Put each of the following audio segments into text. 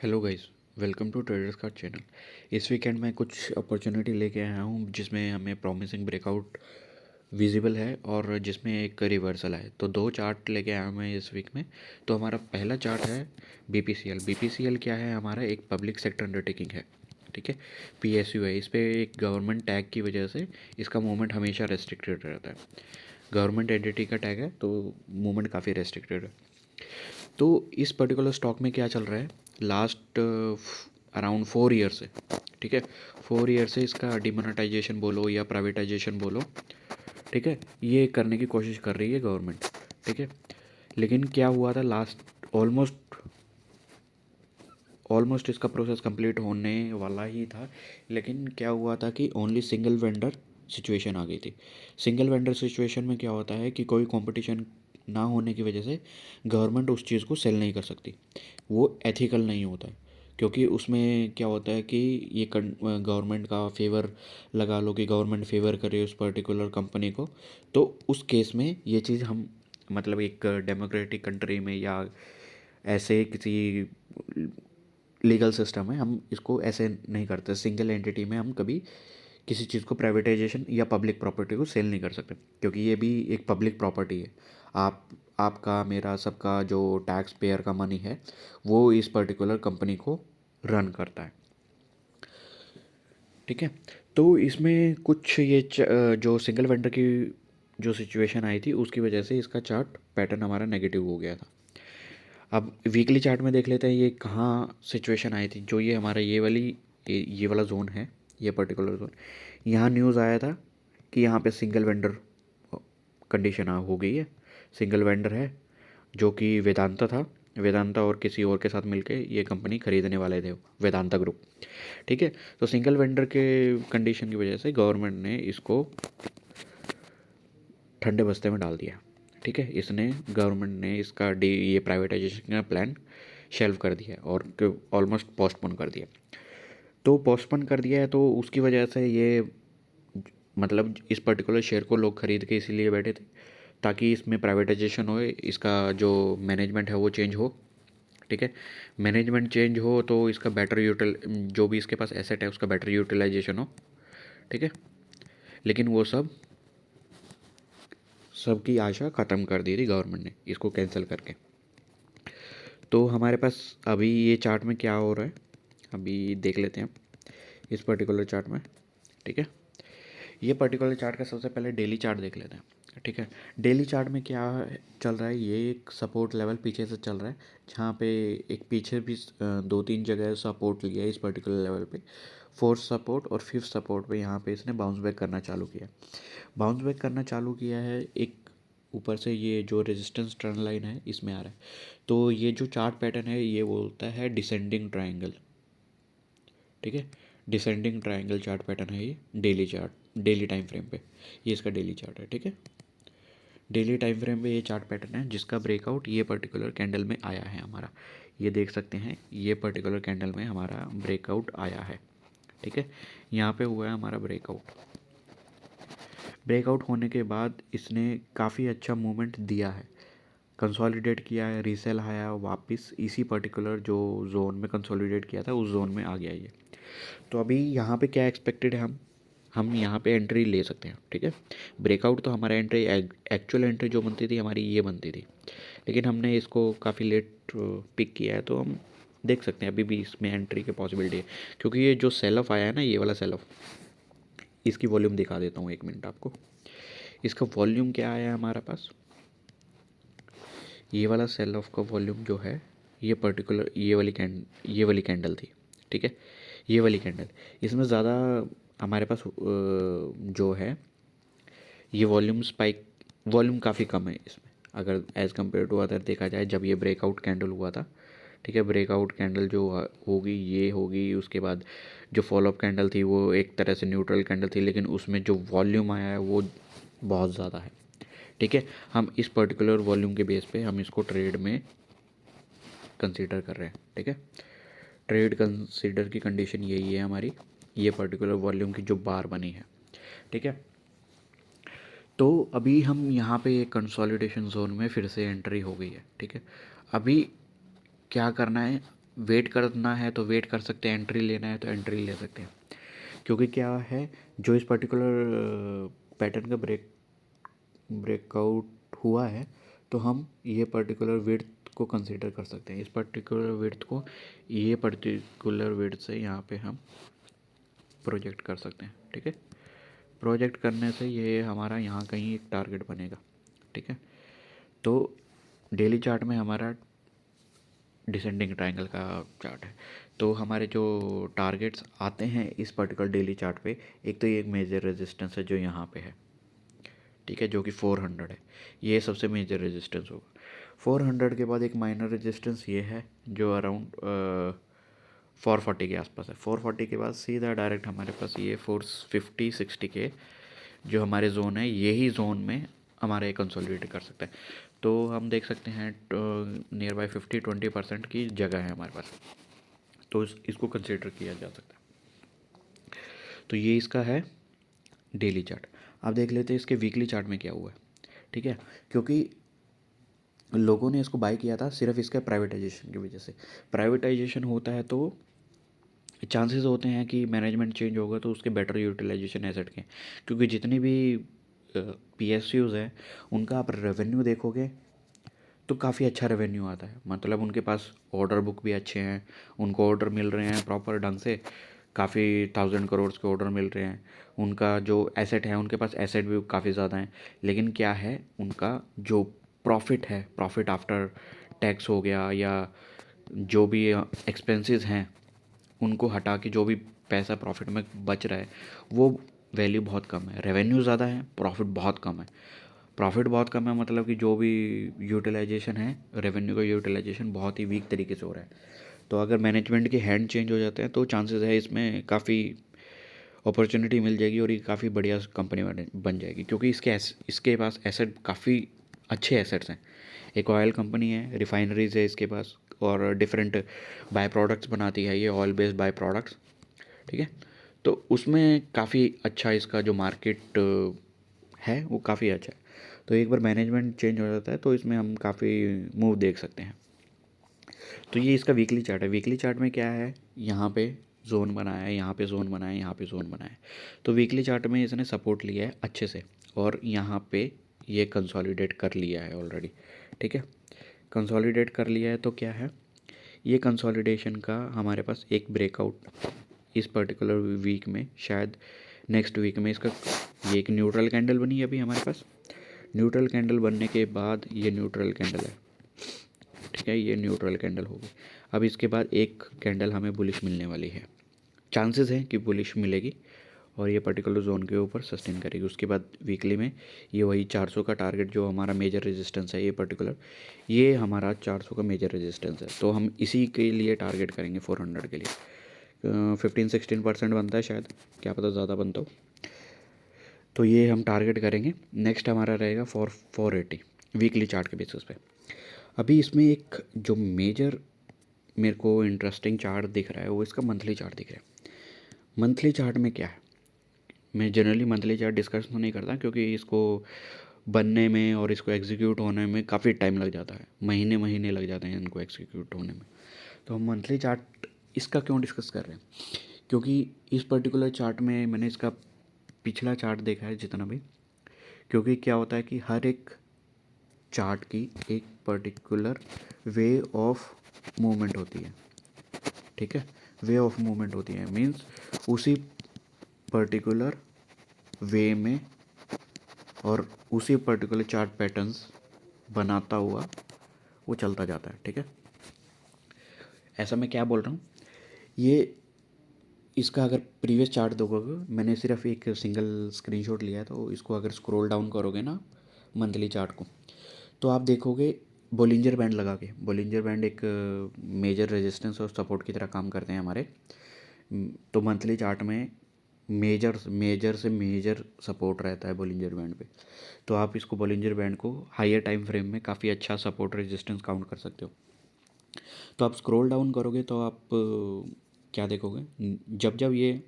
Hello guys, welcome to traders card channel. इस weekend में कुछ अपॉर्चुनिटी लेके आया हूँ जिसमें हमें प्रॉमिसिंग ब्रेकआउट विजिबल है और जिसमें एक रिवर्सल है। तो दो चार्ट लेके आया हूँ मैं इस वीक में। तो हमारा पहला चार्ट है बीपीसीएल। बीपीसीएल क्या है? हमारा एक पब्लिक सेक्टर अंडरटेकिंग है, ठीक है। पीएसयू है। इस पर एक गवर्नमेंट टैग की वजह से इसका मूवमेंट हमेशा रेस्ट्रिक्टेड रहता है। गवर्नमेंट एंटिटी का टैग है तो मूवमेंट काफ़ी रेस्ट्रिक्टेड है। तो इस पर्टिकुलर स्टॉक में क्या चल रहा है लास्ट अराउंड 4 ईयर से, ठीक है। 4 ईयर से इसका डिमोनेटाइजेशन बोलो या प्राइवेटाइजेशन बोलो, ठीक है, ये करने की कोशिश कर रही है गवर्नमेंट, ठीक है। लेकिन क्या हुआ था लास्ट ऑलमोस्ट ऑलमोस्ट इसका प्रोसेस कंप्लीट होने वाला ही था। लेकिन क्या हुआ था कि ओनली सिंगल वेंडर सिचुएशन आ गई थी। सिंगल वेंडर सिचुएशन में क्या होता है कि कोई कंपटीशन ना होने की वजह से गवर्नमेंट उस चीज़ को सेल नहीं कर सकती। वो एथिकल नहीं होता है, क्योंकि उसमें क्या होता है कि ये गवर्नमेंट का फेवर लगा लो कि गवर्नमेंट फेवर करे उस पर्टिकुलर कंपनी को। तो उस केस में ये चीज़ हम मतलब एक डेमोक्रेटिक कंट्री में या ऐसे किसी लीगल सिस्टम है, हम इसको ऐसे नहीं करते। सिंगल एंटिटी में हम कभी किसी चीज़ को प्राइवेटाइजेशन या पब्लिक प्रॉपर्टी को सेल नहीं कर सकते, क्योंकि ये भी एक पब्लिक प्रॉपर्टी है। आप आपका मेरा सबका जो टैक्स पेयर का मनी है वो इस पर्टिकुलर कंपनी को रन करता है, ठीक है। तो इसमें कुछ ये जो सिंगल वेंडर की जो सिचुएशन आई थी उसकी वजह से इसका चार्ट पैटर्न हमारा नेगेटिव हो गया था। अब वीकली चार्ट में देख लेते हैं ये कहाँ सिचुएशन आई थी। जो ये हमारा ये वाला जोन है, ये पर्टिकुलर जोन, यहाँ न्यूज़ आया था कि यहाँ पे सिंगल वेंडर कंडीशन हो गई है। सिंगल वेंडर है जो कि वेदांता था। वेदांता और किसी और के साथ मिलके ये कंपनी खरीदने वाले थे, वेदांता ग्रुप, ठीक है। तो सिंगल वेंडर के कंडीशन की वजह से गवर्नमेंट ने इसको ठंडे बस्ते में डाल दिया, ठीक है। इसने गवर्नमेंट ने इसका ये प्राइवेटाइजेशन का प्लान शेल्व कर दिया और ऑलमोस्ट पोस्टपोन कर दिया। तो पोस्टपोन कर दिया है तो उसकी वजह से ये मतलब इस पर्टिकुलर शेयर को लोग खरीद के इसीलिए बैठे थे ताकि इसमें प्राइवेटाइजेशन हो, इसका जो मैनेजमेंट है वो चेंज हो, ठीक है। मैनेजमेंट चेंज हो तो इसका बेटर जो भी इसके पास एसेट है उसका बेटर यूटिलाइजेशन हो, ठीक है। लेकिन वो सबकी आशा ख़त्म कर दी थी गवर्नमेंट ने इसको कैंसिल करके। तो हमारे पास अभी ये चार्ट में क्या हो रहा है अभी देख लेते हैं इस पर्टिकुलर चार्ट में, ठीक है। ये पर्टिकुलर चार्ट का सबसे पहले डेली चार्ट देख लेते हैं, ठीक है। डेली चार्ट में क्या चल रहा है, ये एक सपोर्ट लेवल पीछे से चल रहा है जहाँ पे एक पीछे भी दो तीन जगह सपोर्ट लिया है इस पर्टिकुलर लेवल पे। फोर्थ सपोर्ट और फिफ्थ सपोर्ट पे यहाँ पे इसने बाउंस बैक करना चालू किया। बाउंस बैक करना चालू किया है एक ऊपर से ये जो रेजिस्टेंस ट्रेंड लाइन है इसमें आ रहा है। तो ये जो चार्ट पैटर्न है ये बोलता है डिसेंडिंग ट्रायंगल, ठीक है। डिसेंडिंग ट्रायंगल चार्ट पैटर्न है ये daily chart, daily time frame पे ये इसका डेली चार्ट है, ठीक है। डेली टाइम फ्रेम पे ये चार्ट पैटर्न है जिसका ब्रेकआउट ये पर्टिकुलर कैंडल में आया है हमारा। ये देख सकते हैं ये पर्टिकुलर कैंडल में हमारा ब्रेकआउट आया है, ठीक है। यहाँ पे हुआ है हमारा ब्रेकआउट। ब्रेकआउट होने के बाद इसने काफ़ी अच्छा मूवमेंट दिया है, कंसोलिडेट किया है, रीसेल आया वापस इसी पर्टिकुलर जो जोन में कंसोलिडेट किया था उस जोन में आ गया ये। तो अभी यहाँ पे क्या एक्सपेक्टेड है, हम यहाँ पे एंट्री ले सकते हैं, ठीक है। ब्रेकआउट तो हमारा एंट्री एक्चुअल एंट्री जो बनती थी हमारी ये बनती थी, लेकिन हमने इसको काफ़ी लेट पिक किया है तो हम देख सकते हैं अभी भी इसमें एंट्री की पॉसिबिलिटी है। क्योंकि ये जो सेल ऑफ आया है ना, ये वाला सेल ऑफ, इसकी वॉल्यूम दिखा देता हूँ एक मिनट आपको। इसका वॉल्यूम क्या आया है हमारे पास, ये वाला सेल ऑफ का वॉल्यूम जो है ये पर्टिकुलर ये वाली कैंडल थी, ठीक है। ये वाली कैंडल इसमें ज़्यादा हमारे पास जो है ये वॉल्यूम काफ़ी कम है इसमें अगर एज़ कम्पेयर टू अदर देखा जाए। जब ये ब्रेकआउट कैंडल हुआ था, ठीक है, ब्रेकआउट कैंडल जो होगी ये होगी, उसके बाद जो फॉलोअप कैंडल थी वो एक तरह से न्यूट्रल कैंडल थी, लेकिन उसमें जो वॉल्यूम आया है वो बहुत ज़्यादा है, ठीक है। हम इस पर्टिकुलर वॉल्यूम के बेस पे हम इसको ट्रेड में कंसीडर कर रहे हैं, ठीक है। ट्रेड कंसीडर की कंडीशन यही है हमारी, ये पर्टिकुलर वॉल्यूम की जो बार बनी है, ठीक है। तो अभी हम यहाँ पे एक कंसोलिडेशन जोन में फिर से एंट्री हो गई है, ठीक है। अभी क्या करना है, वेट करना है तो वेट कर सकते हैं, एंट्री लेना है तो एंट्री ले सकते हैं। क्योंकि क्या है, जो इस पर्टिकुलर पैटर्न का ब्रेकआउट हुआ है तो हम ये पर्टिकुलर विड्थ को कंसीडर कर सकते हैं। इस पर्टिकुलर विड्थ को ये पर्टिकुलर विड्थ से यहाँ पे हम प्रोजेक्ट कर सकते हैं। ठीक है, प्रोजेक्ट करने से ये हमारा यहाँ कहीं एक टारगेट बनेगा। ठीक है, तो डेली चार्ट में हमारा डिसेंडिंग ट्रायंगल का चार्ट है। तो हमारे जो टारगेट्स आते हैं इस पर्टिकुलर डेली चार्ट पे, एक तो ये एक मेजर रेजिस्टेंस है जो यहाँ पे है, ठीक है, जो कि 400 है। ये सबसे मेजर रेजिस्टेंस होगा। 400 के बाद एक माइनर रेजिस्टेंस ये है जो अराउंड 440 के आसपास है। 440 के बाद सीधा डायरेक्ट हमारे पास ये 450-60 के जो हमारे जोन है, यही जोन में हमारे कंसोलिडेट कर सकते हैं। तो हम देख सकते हैं नियर बाई 50-20% की जगह है हमारे पास, तो इसको कंसिडर किया जा सकता है। तो ये इसका है डेली चार्ट। आप देख लेते हैं इसके वीकली चार्ट में क्या हुआ है। ठीक है, क्योंकि लोगों ने इसको बाय किया था सिर्फ इसका प्राइवेटाइजेशन की वजह से। प्राइवेटाइजेशन होता है तो चांसेस होते हैं कि मैनेजमेंट चेंज होगा तो उसके बेटर यूटिलाइजेशन एसेट के, क्योंकि जितनी भी PSUs हैं उनका आप रेवेन्यू देखोगे तो काफ़ी अच्छा रेवेन्यू आता है। मतलब उनके पास ऑर्डर बुक भी अच्छे हैं, उनको ऑर्डर मिल रहे हैं प्रॉपर ढंग से, काफ़ी 1000 करोड़ के ऑर्डर मिल रहे हैं। उनका जो एसेट है, उनके पास एसेट भी काफ़ी ज़्यादा हैं, लेकिन क्या है, उनका जो प्रॉफिट है, प्रॉफिट आफ्टर टैक्स हो गया या जो भी एक्सपेंसेस हैं उनको हटा के जो भी पैसा प्रॉफिट में बच रहा है वो वैल्यू बहुत कम है। रेवेन्यू ज़्यादा है, प्रॉफिट बहुत कम है। प्रॉफिट बहुत कम है मतलब कि जो भी यूटिलाइजेशन है, रेवेन्यू का यूटिलाइजेशन बहुत ही वीक तरीके से हो रहा है। तो अगर मैनेजमेंट के हैंड चेंज हो जाते हैं तो चांसेस है इसमें काफ़ी अपॉर्चुनिटी मिल जाएगी और ये काफ़ी बढ़िया कंपनी बन जाएगी, क्योंकि इसके पास एसेट काफ़ी अच्छे एसेट्स हैं। एक ऑयल कंपनी है, रिफाइनरीज है इसके पास, और डिफरेंट बाय प्रोडक्ट्स बनाती है ये, ऑयल बेस्ड बाय प्रोडक्ट्स। ठीक है, तो उसमें काफ़ी अच्छा इसका जो मार्केट है वो काफ़ी अच्छा है। तो एक बार मैनेजमेंट चेंज हो जाता है तो इसमें हम काफ़ी मूव देख सकते हैं। तो ये इसका वीकली चार्ट है। वीकली चार्ट में क्या है, यहाँ पे जोन बनाया है, यहाँ पे जोन बनाया है, यहाँ पे जोन बनाया है। तो वीकली चार्ट में इसने सपोर्ट लिया है अच्छे से, और यहाँ पे ये कंसोलिडेट कर लिया है ऑलरेडी। ठीक है, कंसोलिडेट कर लिया है तो क्या है, ये कंसोलिडेशन का हमारे पास एक ब्रेकआउट इस पर्टिकुलर वीक में, शायद नेक्स्ट वीक में इसका ये एक न्यूट्रल कैंडल बनी है अभी हमारे पास। न्यूट्रल कैंडल बनने के बाद ये न्यूट्रल कैंडल है, ठीक है, ये न्यूट्रल कैंडल होगी। अब इसके बाद एक कैंडल हमें बुलिश मिलने वाली है, चांसेस हैं कि बुलिश मिलेगी और ये पर्टिकुलर जोन के ऊपर सस्टेन करेगी। उसके बाद वीकली में ये वही 400 का टारगेट जो हमारा मेजर रेजिस्टेंस है, ये पर्टिकुलर ये हमारा 400 का मेजर रेजिस्टेंस है, तो हम इसी के लिए टारगेट करेंगे 400 के लिए। 15-16% बनता है शायद, क्या पता ज़्यादा बनता हो, तो ये हम टारगेट करेंगे। नेक्स्ट हमारा रहेगा 480 वीकली चार्ट के बेसिस पे। अभी इसमें एक जो मेजर मेरे को इंटरेस्टिंग चार्ट दिख रहा है वो इसका मंथली चार्ट दिख रहा है। मंथली चार्ट में क्या है, मैं जनरली मंथली चार्ट डिस्कस तो नहीं करता क्योंकि इसको बनने में और इसको एग्जीक्यूट होने में काफ़ी टाइम लग जाता है, महीने महीने लग जाते हैं इनको एग्जीक्यूट होने में। तो हम मंथली चार्ट इसका क्यों डिस्कस कर रहे हैं, क्योंकि इस पर्टिकुलर चार्ट में मैंने इसका पिछला चार्ट देखा है जितना भी, क्योंकि क्या होता है कि हर एक चार्ट की एक पर्टिकुलर वे ऑफ मूवमेंट होती है। ठीक है, वे ऑफ मूवमेंट होती है मीन्स उसी पर्टिकुलर वे में और उसी पर्टिकुलर चार्ट पैटर्न्स बनाता हुआ वो चलता जाता है। ठीक है, ऐसा मैं क्या बोल रहा हूँ, ये इसका अगर प्रीवियस चार्ट देखोगे, मैंने सिर्फ एक सिंगल स्क्रीनशॉट लिया है, तो इसको अगर स्क्रॉल डाउन करोगे ना मंथली चार्ट को, तो आप देखोगे बोलिंजर बैंड लगा के, बोलिंजर बैंड एक मेजर रेजिस्टेंस और सपोर्ट की तरह काम करते हैं हमारे। तो मंथली चार्ट में मेजर से मेजर सपोर्ट रहता है बोलिंजर बैंड पे, तो आप इसको बोलिंजर बैंड को हायर टाइम फ्रेम में काफ़ी अच्छा सपोर्ट रेजिस्टेंस काउंट कर सकते हो। तो आप स्क्रॉल डाउन करोगे तो आप क्या देखोगे, जब जब ये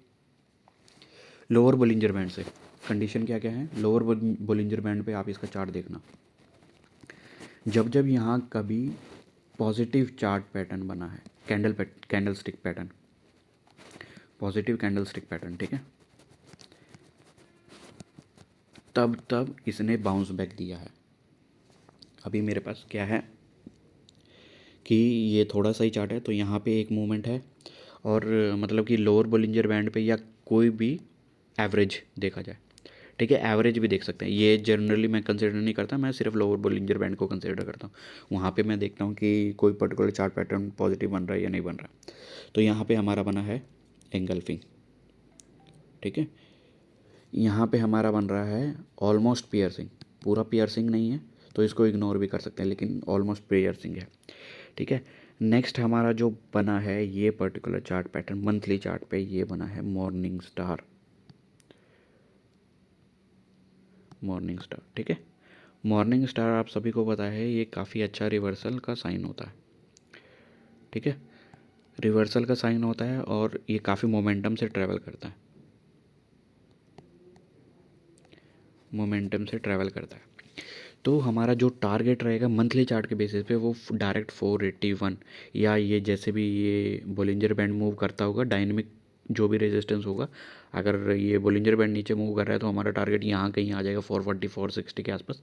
लोअर बोलिंजर बैंड से, कंडीशन क्या क्या है, लोअर बोलिंजर बैंड पे आप इसका चार्ट देखना, जब जब यहाँ कभी पॉजिटिव चार्ट पैटर्न बना है, candle stick pattern, positive candle stick pattern, ठीक है। तब इसने बाउंस बैक दिया है। अभी मेरे पास क्या है कि ये थोड़ा सा ही चार्ट है, तो यहाँ पे एक मूवमेंट है, और मतलब कि लोअर बोलिंजर बैंड पे या कोई भी एवरेज देखा जाए, ठीक है, एवरेज भी देख सकते हैं। ये जनरली मैं कंसिडर नहीं करता, मैं सिर्फ लोअर बोलिंजर बैंड को कंसिडर करता हूँ। वहाँ पे मैं देखता हूँ कि कोई पर्टिकुलर चार्ट पैटर्न पॉजिटिव बन रहा है या नहीं बन रहा। तो यहाँ पे हमारा बना है एंगल्फिंग, ठीक है। यहाँ पे हमारा बन रहा है ऑलमोस्ट पियर्सिंग, पूरा पियर्सिंग नहीं है तो इसको इग्नोर भी कर सकते हैं, लेकिन ऑलमोस्ट पियर्सिंग है, ठीक है। नेक्स्ट हमारा जो बना है ये particular chart pattern monthly chart पे, ये बना है मॉर्निंग स्टार, मॉर्निंग स्टार, ठीक है। मॉर्निंग स्टार आप सभी को पता है ये काफ़ी अच्छा रिवर्सल का साइन होता है, ठीक है। रिवर्सल का साइन होता है और ये काफ़ी मोमेंटम से ट्रैवल करता है, मोमेंटम से ट्रैवल करता है। तो हमारा जो टारगेट रहेगा मंथली चार्ट के बेसिस पे वो डायरेक्ट 481, या ये जैसे भी ये बोलिंजर बैंड मूव करता होगा डायनेमिक जो भी रेजिस्टेंस होगा, अगर ये बोलिंजर बैंड नीचे मूव कर रहा है तो हमारा टारगेट यहाँ कहीं आ जाएगा 440 460 के आसपास,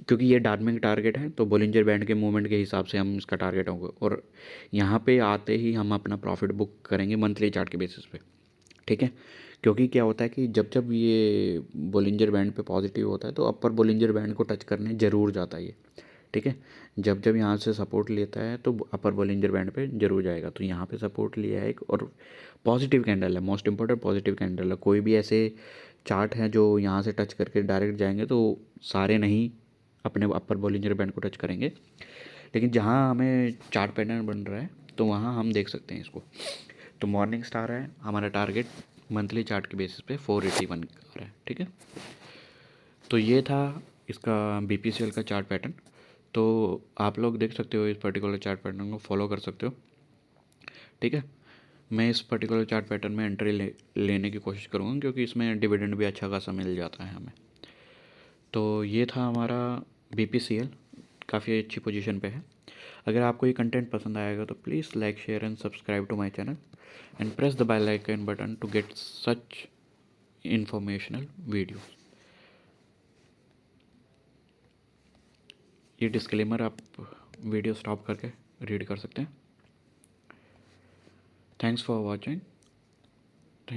क्योंकि ये डायनेमिक टारगेट है। तो बोलिंजर बैंड के मूवमेंट के हिसाब से हम इसका टारगेट होगा, और यहाँ पे आते ही हम अपना प्रॉफिट बुक करेंगे मंथली चार्ट के बेसिस पे, ठीक है। क्योंकि क्या होता है कि जब जब ये बोलिंजर बैंड पे पॉजिटिव होता है तो अपर बोलिंजर बैंड को टच करने ज़रूर जाता है ये, ठीक है। जब जब यहाँ से सपोर्ट लेता है तो अपर बोलिंजर बैंड पे ज़रूर जाएगा। तो यहाँ पे सपोर्ट लिया है एक, और पॉजिटिव कैंडल है, मोस्ट इंपॉर्टेंट पॉजिटिव कैंडल है। कोई भी ऐसे चार्ट हैं जो यहाँ से टच करके डायरेक्ट जाएंगे तो सारे नहीं अपने अपर बोलिंजर बैंड को टच करेंगे, लेकिन जहाँ हमें चार्ट पैटर्न बन रहा है तो वहाँ हम देख सकते हैं इसको। तो मॉर्निंग स्टार है हमारा टारगेट मंथली चार्ट के बेसिस पे 481 आ रहा है, ठीक है। तो ये था इसका BPCL का चार्ट पैटर्न। तो आप लोग देख सकते हो, इस पर्टिकुलर चार्ट पैटर्न को फॉलो कर सकते हो, ठीक है। मैं इस पर्टिकुलर चार्ट पैटर्न में एंट्री लेने की कोशिश करूँगा, क्योंकि इसमें डिविडेंड भी अच्छा खासा मिल जाता है हमें। तो ये था हमारा BPCL, काफ़ी अच्छी पोजीशन पे है। अगर आपको ये कंटेंट पसंद आएगा तो please like share and subscribe to my channel and press the bell icon button to get such informational video. ये डिस्क्लेमर आप वीडियो स्टॉप करके रीड कर सकते हैं। Thanks for watching.